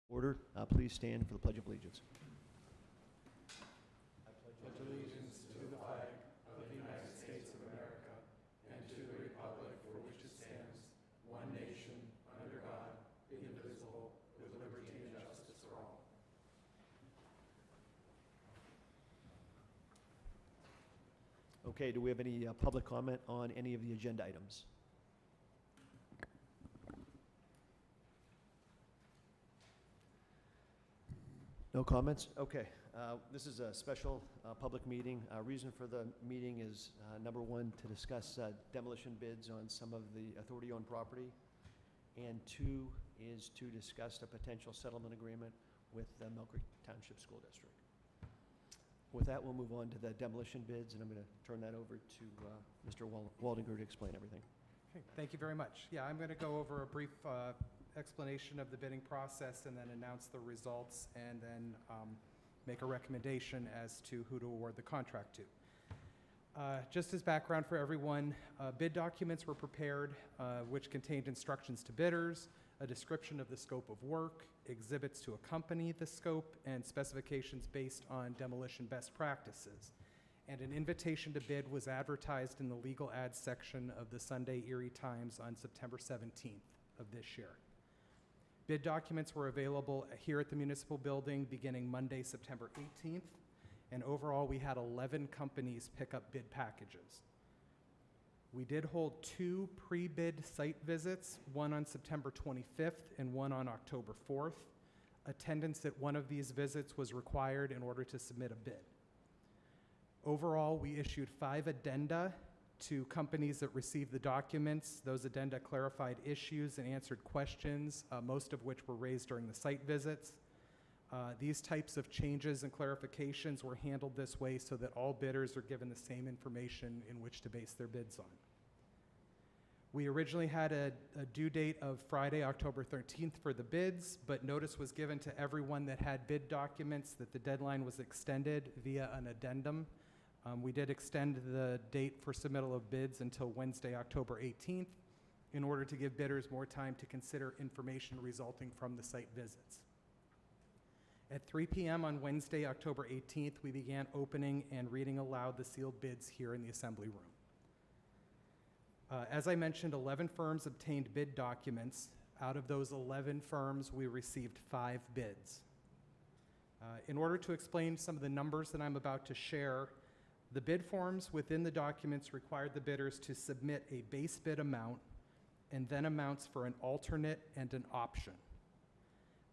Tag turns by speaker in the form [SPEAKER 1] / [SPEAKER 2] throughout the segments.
[SPEAKER 1] Order. Please stand for the Pledge of Allegiance.
[SPEAKER 2] I pledge allegiance to the flag of the United States of America and to the republic for which it stands, one nation, under God, indivisible, with liberty and justice for all.
[SPEAKER 1] Okay, do we have any public comment on any of the agenda items? No comments? Okay. This is a special public meeting. Reason for the meeting is, number one, to discuss demolition bids on some of the authority-owned property, and two is to discuss a potential settlement agreement with the Millcreek Township School District. With that, we'll move on to the demolition bids, and I'm going to turn that over to Mr. Waldinger to explain everything.
[SPEAKER 3] Okay, thank you very much. Yeah, I'm going to go over a brief explanation of the bidding process and then announce the results and then make a recommendation as to who to award the contract to. Just as background for everyone, bid documents were prepared which contained instructions to bidders, a description of the scope of work, exhibits to accompany the scope, and specifications based on demolition best practices. And an invitation to bid was advertised in the legal ads section of the Sunday Erie Times on September 17th of this year. Bid documents were available here at the municipal building beginning Monday, September 18th, and overall we had 11 companies pick up bid packages. We did hold 2 pre-bid site visits, one on September 25th and one on October 4th. Attendance at one of these visits was required in order to submit a bid. Overall, we issued 5 addenda to companies that received the documents. Those addenda clarified issues and answered questions, most of which were raised during the site visits. These types of changes and clarifications were handled this way so that all bidders are given the same information in which to base their bids on. We originally had a due date of Friday, October 13th for the bids, but notice was given to everyone that had bid documents that the deadline was extended via an addendum. We did extend the date for submittal of bids until Wednesday, October 18th, in order to give bidders more time to consider information resulting from the site visits. At 3 p.m. on Wednesday, October 18th, we began opening and reading aloud the sealed bids here in the assembly room. As I mentioned, 11 firms obtained bid documents. Out of those 11 firms, we received 5 bids. In order to explain some of the numbers that I'm about to share, the bid forms within the documents required the bidders to submit a base bid amount and then amounts for an alternate and an option.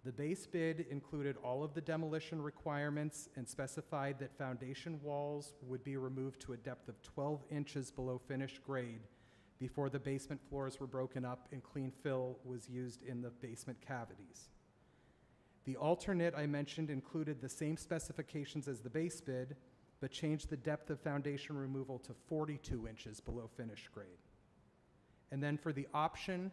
[SPEAKER 3] The base bid included all of the demolition requirements and specified that foundation walls would be removed to a depth of 12 inches below finished grade before the basement floors were broken up and clean fill was used in the basement cavities. The alternate I mentioned included the same specifications as the base bid, but changed the depth of foundation removal to 42 inches below finished grade. And then for the option,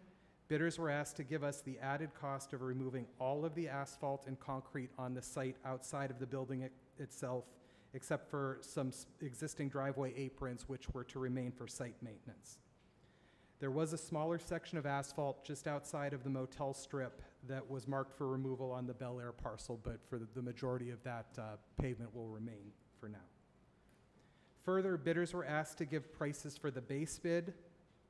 [SPEAKER 3] bidders were asked to give us the added cost of removing all of the asphalt and concrete on the site outside of the building itself, except for some existing driveway aprons which were to remain for site maintenance. There was a smaller section of asphalt just outside of the motel strip that was marked for removal on the Bel Air parcel, but for the majority of that pavement will remain for now. Further, bidders were asked to give prices for the base bid,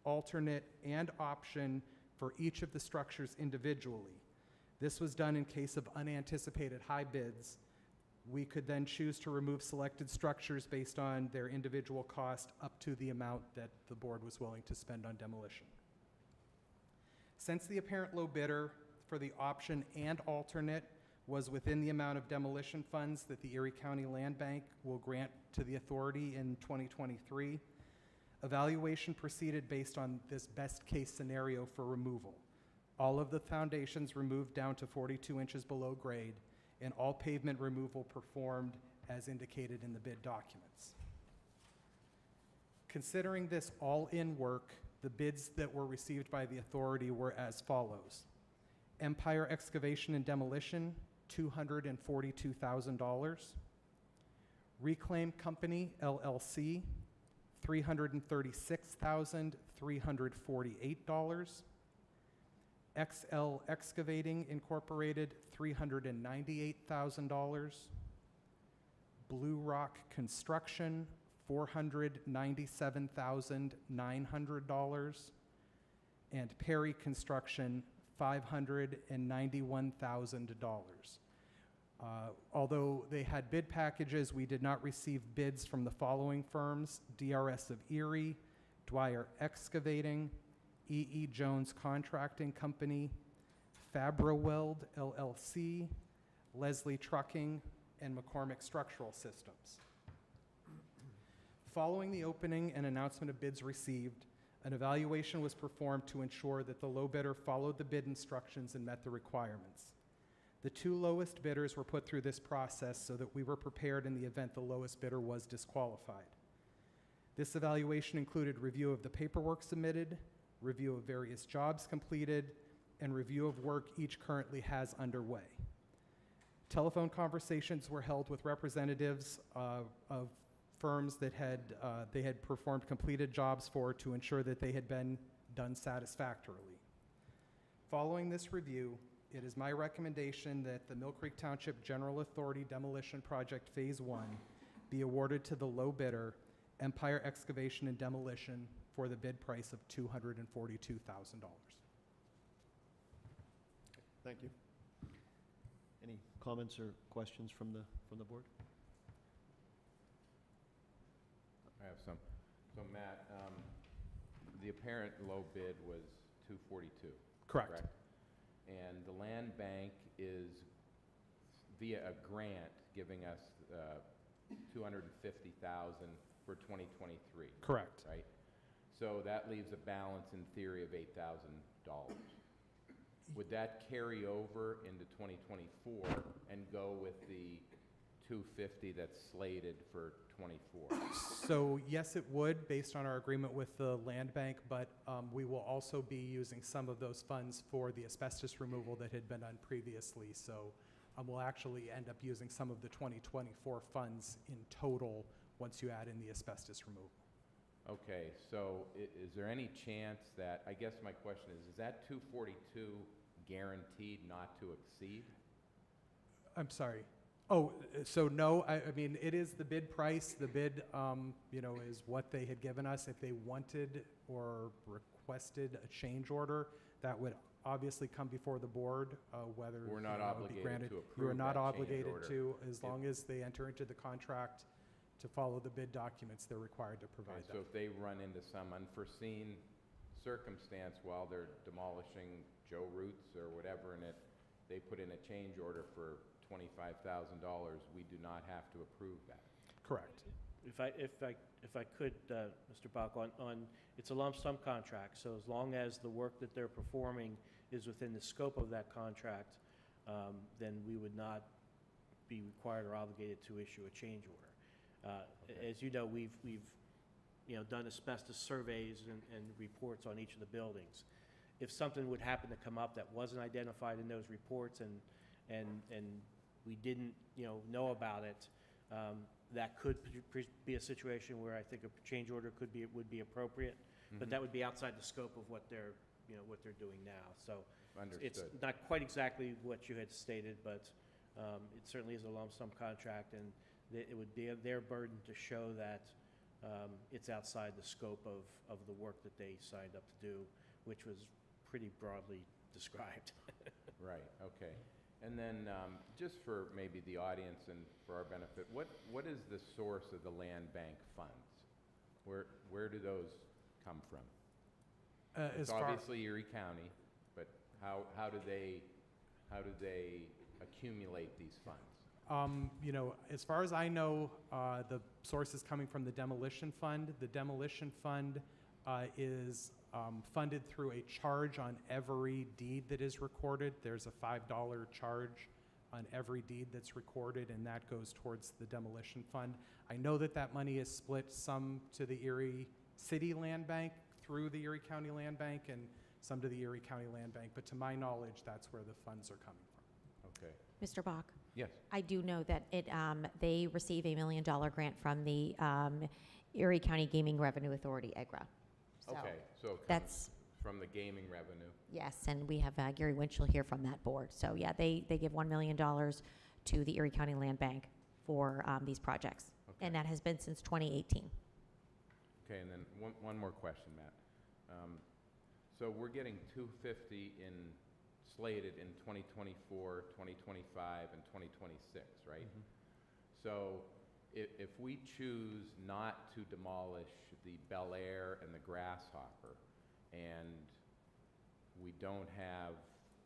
[SPEAKER 3] alternate, and option for each of the structures individually. This was done in case of unanticipated high bids. We could then choose to remove selected structures based on their individual cost up to the amount that the board was willing to spend on demolition. Since the apparent low bidder for the option and alternate was within the amount of demolition funds that the Erie County Land Bank will grant to the authority in 2023, evaluation proceeded based on this best case scenario for removal. All of the foundations removed down to 42 inches below grade, and all pavement removal performed as indicated in the bid documents. Considering this all-in work, the bids that were received by the authority were as follows. Empire Excavation and Demolition, $242,000. Reclaim Company, LLC, $336,348. XL Excavating Incorporated, $398,000. Blue Rock Construction, $497,900. And Perry Construction, $591,000. Although they had bid packages, we did not receive bids from the following firms: DRS of Erie, Dwyer Excavating, E.E. Jones Contracting Company, Fabraweld LLC, Leslie Trucking, and McCormick Structural Systems. Following the opening and announcement of bids received, an evaluation was performed to ensure that the low bidder followed the bid instructions and met the requirements. The two lowest bidders were put through this process so that we were prepared in the event the lowest bidder was disqualified. This evaluation included review of the paperwork submitted, review of various jobs completed, and review of work each currently has underway. Telephone conversations were held with representatives of firms that they had performed completed jobs for to ensure that they had been done satisfactorily. Following this review, it is my recommendation that the Millcreek Township General Authority Demolition Project Phase 1 be awarded to the low bidder, Empire Excavation and Demolition, for the bid price of $242,000.
[SPEAKER 1] Thank you. Any comments or questions from the board?
[SPEAKER 4] I have some. So Matt, the apparent low bid was $242.
[SPEAKER 3] Correct.
[SPEAKER 4] And the land bank is via a grant giving us $250,000 for 2023.
[SPEAKER 3] Correct.
[SPEAKER 4] Right. So that leaves a balance in theory of $8,000. Would that carry over into 2024 and go with the $250 that's slated for 24?
[SPEAKER 3] So yes, it would, based on our agreement with the land bank, but we will also be using some of those funds for the asbestos removal that had been done previously. So we'll actually end up using some of the 2024 funds in total once you add in the asbestos removal.
[SPEAKER 4] Okay, so is there any chance that, I guess my question is that 242 guaranteed not to exceed?
[SPEAKER 3] I'm sorry. Oh, so no, I mean, it is the bid price. The bid, is what they had given us. If they wanted or requested a change order, that would obviously come before the board, whether
[SPEAKER 4] We're not
[SPEAKER 3] that would be
[SPEAKER 4] obligated
[SPEAKER 3] granted.
[SPEAKER 4] to
[SPEAKER 3] You
[SPEAKER 4] approve
[SPEAKER 3] are not
[SPEAKER 4] that change
[SPEAKER 3] obligated
[SPEAKER 4] order.
[SPEAKER 3] to, as long as they enter into the contract to follow the bid documents, they're required to
[SPEAKER 4] Okay,
[SPEAKER 3] provide
[SPEAKER 4] so
[SPEAKER 3] that.
[SPEAKER 4] if they run into some unforeseen circumstance while they're demolishing Joe Roots or whatever, and they put in a change order for $25,000, we do not have to approve that.
[SPEAKER 3] Correct.
[SPEAKER 5] If I could, Mr. Bach, on it's a lump sum contract, so as long as the work that they're performing is within the scope of that contract, then we would not be required or obligated to issue a change order.
[SPEAKER 4] Okay.
[SPEAKER 5] As you know, we've done asbestos surveys and reports on each of the buildings. If something would happen to come up that wasn't identified in those reports and we didn't know about it, that could be a situation where I think a change order would be appropriate, but that would be outside the scope of what they're doing now. So
[SPEAKER 4] Understood.
[SPEAKER 5] it's not quite exactly what you had stated, but it certainly is a lump sum contract, and it would be their burden to show that it's outside the scope of the work that they signed up to do, which was pretty broadly described.
[SPEAKER 4] Right, okay. And then just for maybe the audience and for our benefit, what is the source of the land bank funds? Where do those come from? It's obviously Erie County, but how do they accumulate these funds?
[SPEAKER 3] As far as I know, the source is coming from the demolition fund. The demolition fund is funded through a charge on every deed that is recorded. There's a $5 charge on every deed that's recorded, and that goes towards the demolition fund. I know that money is split, some to the Erie City Land Bank through the Erie County Land Bank, and some to the Erie County Land Bank, but to my knowledge, that's where the funds are coming from.
[SPEAKER 4] Okay.
[SPEAKER 6] Mr. Bach?
[SPEAKER 4] Yes.
[SPEAKER 6] I do know that they receive $1 million grant from the Erie County Gaming Revenue Authority, EGRA. So
[SPEAKER 4] Okay, so it comes
[SPEAKER 6] that's
[SPEAKER 4] from the gaming revenue.
[SPEAKER 6] Yes, and we have Gary Winchell here from that board. So yeah, they give $1 million to the Erie County Land Bank for these projects.
[SPEAKER 4] Okay.
[SPEAKER 6] And that has been since 2018.
[SPEAKER 4] Okay, and then one more question, Matt. So we're getting 250 slated in 2024, 2025, and 2026, right?
[SPEAKER 3] Mhm.
[SPEAKER 4] So if we choose not to demolish the Bel Air and the Grasshopper, and we don't have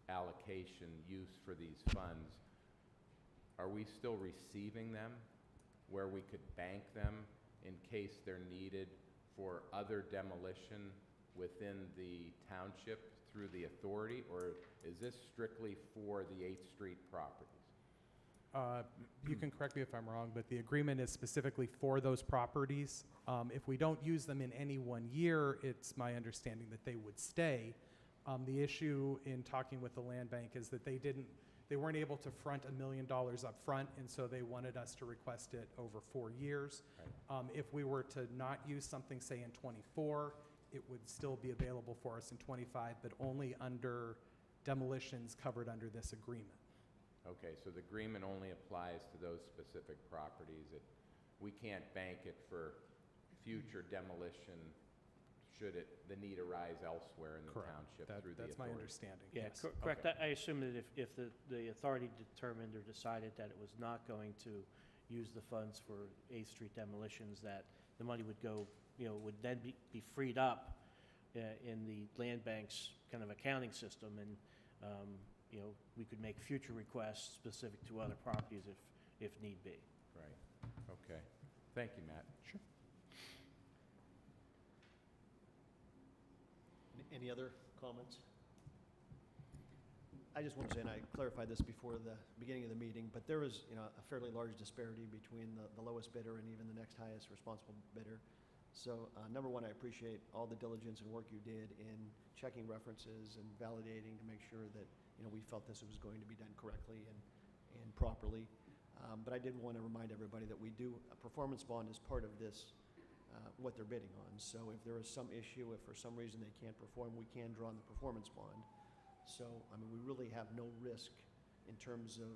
[SPEAKER 4] allocation use for these funds, are we still receiving them where we could bank them in case they're needed for other demolition within the township through the authority, or is this strictly for the 8th Street properties?
[SPEAKER 3] You can correct me if I'm wrong, but the agreement is specifically for those properties. If we don't use them in any one year, it's my understanding that they would stay. The issue in talking with the land bank is that they weren't able to front $1 million up front, and so they wanted us to request it over 4 years.
[SPEAKER 4] Right.
[SPEAKER 3] If we were to not use something, say in '24, it would still be available for us in '25, but only under demolitions covered under this agreement.
[SPEAKER 4] Okay, so the agreement only applies to those specific properties. We can't bank it for future demolition should the need arise elsewhere in the
[SPEAKER 3] Correct.
[SPEAKER 4] township
[SPEAKER 3] That's
[SPEAKER 4] through the
[SPEAKER 3] my
[SPEAKER 4] authority.
[SPEAKER 3] understanding.
[SPEAKER 5] Yeah,
[SPEAKER 3] Yes.
[SPEAKER 5] correct.
[SPEAKER 4] Okay.
[SPEAKER 5] I assume that if the authority determined or decided that it was not going to use the funds for 8th Street demolitions, that the money would go, would then be freed up in the land bank's kind of accounting system, and, we could make future requests specific to other properties if need be.
[SPEAKER 4] Right, okay. Thank you, Matt.
[SPEAKER 3] Sure.
[SPEAKER 1] Any other comments? I just want to say, and I clarified this before the beginning of the meeting, but there is, a fairly large disparity between the lowest bidder and even the next highest responsible bidder. So, number one, I appreciate all the diligence and work you did in checking references and validating to make sure that, we felt this was going to be done correctly and properly. But I did want to remind everybody that a performance bond is part of this, what they're bidding on. So if there is some issue, if for some reason they can't perform, we can draw on the performance bond. So, we really have no risk in terms of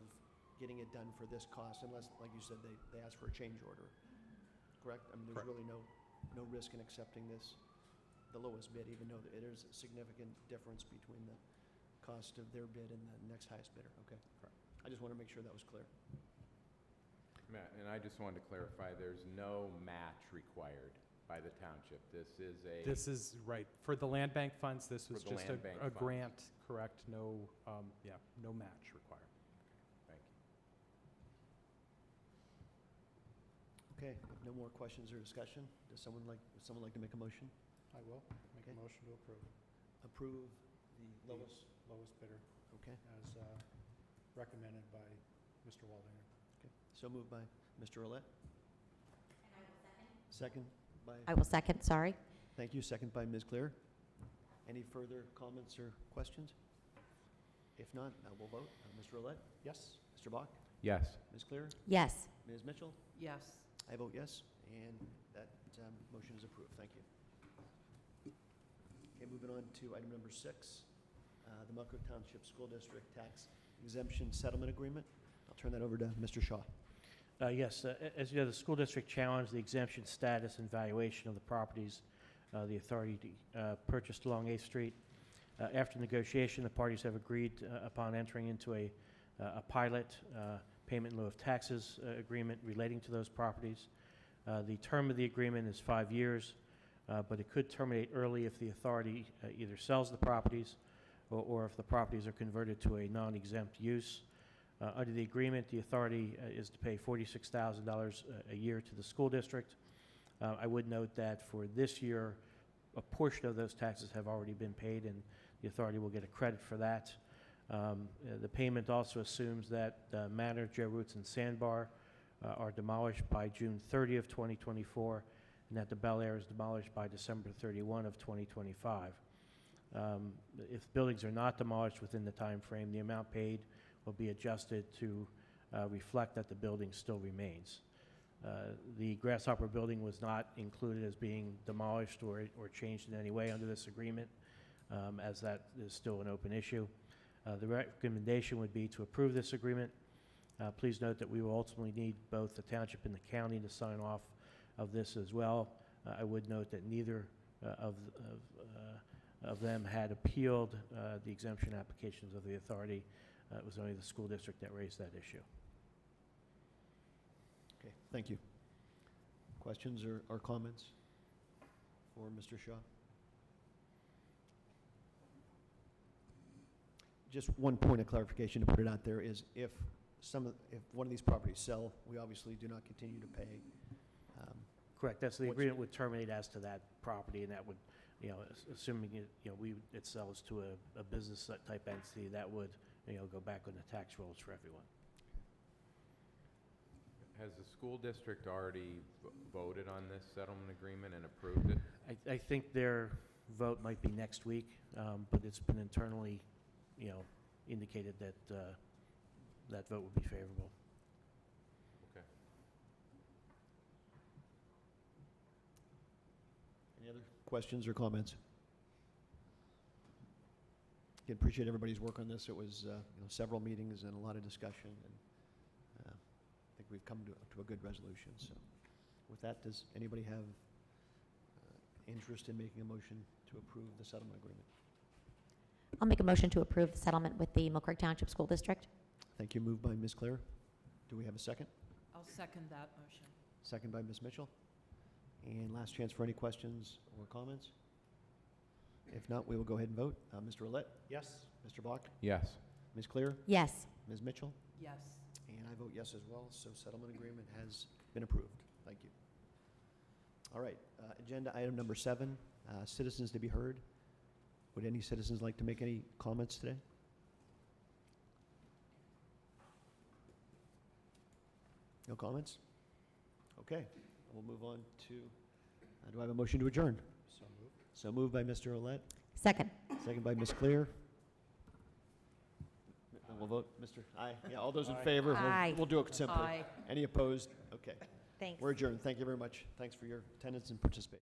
[SPEAKER 1] getting it done for this cost, unless, like you said, they ask for a change order. Correct? There's
[SPEAKER 4] Correct.
[SPEAKER 1] really no risk in accepting the lowest bid, even though there is a significant difference between the cost of their bid and the next highest bidder. Okay.
[SPEAKER 4] Correct.
[SPEAKER 1] I just want to make sure that was clear.
[SPEAKER 4] Matt, and I just wanted to clarify, there's no match required by the township.
[SPEAKER 3] This is right. For the land bank funds, this
[SPEAKER 4] For
[SPEAKER 3] was
[SPEAKER 4] the
[SPEAKER 3] just
[SPEAKER 4] land bank
[SPEAKER 3] a
[SPEAKER 4] funds.
[SPEAKER 3] grant, correct? No, no match required.
[SPEAKER 4] Thank you.
[SPEAKER 1] Okay, if no more questions or discussion, would someone like to make a motion?
[SPEAKER 2] I will make
[SPEAKER 1] Okay.
[SPEAKER 2] a motion to approve.
[SPEAKER 1] Approve the lowest,
[SPEAKER 2] Lowest bidder
[SPEAKER 1] okay.
[SPEAKER 2] as recommended by Mr. Waldinger.
[SPEAKER 1] Okay, so moved by Mr. Roulette. And I will second. Second by,
[SPEAKER 6] I will second, sorry.
[SPEAKER 1] thank you, second by Ms. Clear. Any further comments or questions? If not, we'll vote. Mr. Roulette,
[SPEAKER 2] Yes?
[SPEAKER 1] Mr. Bach,
[SPEAKER 4] Yes.
[SPEAKER 1] Ms. Clear,
[SPEAKER 6] Yes.
[SPEAKER 1] Ms. Mitchell,
[SPEAKER 7] Yes.
[SPEAKER 1] I vote yes, and that motion is approved. Thank you. Okay, moving on to item number 6, the Millcreek Township School District Tax Exemption Settlement Agreement. I'll turn that over to Mr. Shaw.
[SPEAKER 5] Yes, as you know, the school district challenged the exemption status and valuation of the properties the authority purchased along 8th Street. After negotiation, the parties have agreed upon entering into a pilot payment in lieu of taxes agreement relating to those properties. The term of the agreement is 5 years, but it could terminate early if the authority either sells the properties or if the properties are converted to a non-exempt use. Under the agreement, the authority is to pay $46,000 a year to the school district. I would note that for this year, a portion of those taxes have already been paid, and the authority will get a credit for that. The payment also assumes that Manor, Joe Roots, and Sandbar are demolished by June 30 of 2024, and that the Bel Air is demolished by December 31 of 2025. If buildings are not demolished within the time frame, the amount paid will be adjusted to reflect that the building still remains. The Grasshopper building was not included as being demolished or changed in any way under this agreement. as that is still an open issue. The recommendation would be to approve this agreement. Please note that we will ultimately need both the township and the county to sign off of this as well. I would note that neither of them had appealed the exemption applications of the authority. It was only the school district that raised that issue.
[SPEAKER 1] Okay, thank you. Questions or comments for Mr. Shaw? Just one point of clarification to put it out there is if one of these properties sell, we obviously do not continue to pay.
[SPEAKER 5] Correct, that's the
[SPEAKER 1] What's-
[SPEAKER 5] agreement would terminate as to that property, and that would, assuming it sells to a business type entity, that would, go back on the tax rolls for everyone.
[SPEAKER 4] Has the school district already voted on this settlement agreement and approved it?
[SPEAKER 5] I think their vote might be next week, but it's been internally, indicated that that vote would be favorable.
[SPEAKER 4] Okay.
[SPEAKER 1] Any other questions or comments? Again, appreciate everybody's work on this. It was several meetings and a lot of discussion, and I think we've come to a good resolution. So with that, does anybody have interest in making a motion to approve the settlement agreement?
[SPEAKER 6] I'll make a motion to approve the settlement with the Millcreek Township School District.
[SPEAKER 1] Thank you. Moved by Ms. Claire. Do we have a second?
[SPEAKER 7] I'll second that motion.
[SPEAKER 1] Second by Ms. Mitchell. And last chance for any questions or comments? If not, we will go ahead and vote. Mr. Roulette?
[SPEAKER 2] Yes.
[SPEAKER 1] Mr. Bach?
[SPEAKER 4] Yes.
[SPEAKER 1] Ms. Clear?
[SPEAKER 6] Yes.
[SPEAKER 1] Ms. Mitchell?
[SPEAKER 7] Yes.
[SPEAKER 1] And I vote yes as well, so settlement agreement has been approved. Thank you. All right, agenda item number 7, citizens to be heard. Would any citizens like to make any comments today? No comments? Okay, we'll move on to, do I have a motion to adjourn?
[SPEAKER 2] So moved.
[SPEAKER 1] So moved by Mr. Olet,
[SPEAKER 6] Second.
[SPEAKER 1] second by Ms. Clear. And we'll vote, Mr. Aye. Yeah, all those in
[SPEAKER 2] Aye.
[SPEAKER 1] favor?
[SPEAKER 6] Aye.
[SPEAKER 1] We'll do it simply.
[SPEAKER 7] Aye.
[SPEAKER 1] Any opposed? Okay,
[SPEAKER 6] Thanks.
[SPEAKER 1] we're adjourned. Thank you very much. Thanks for your attendance and participation.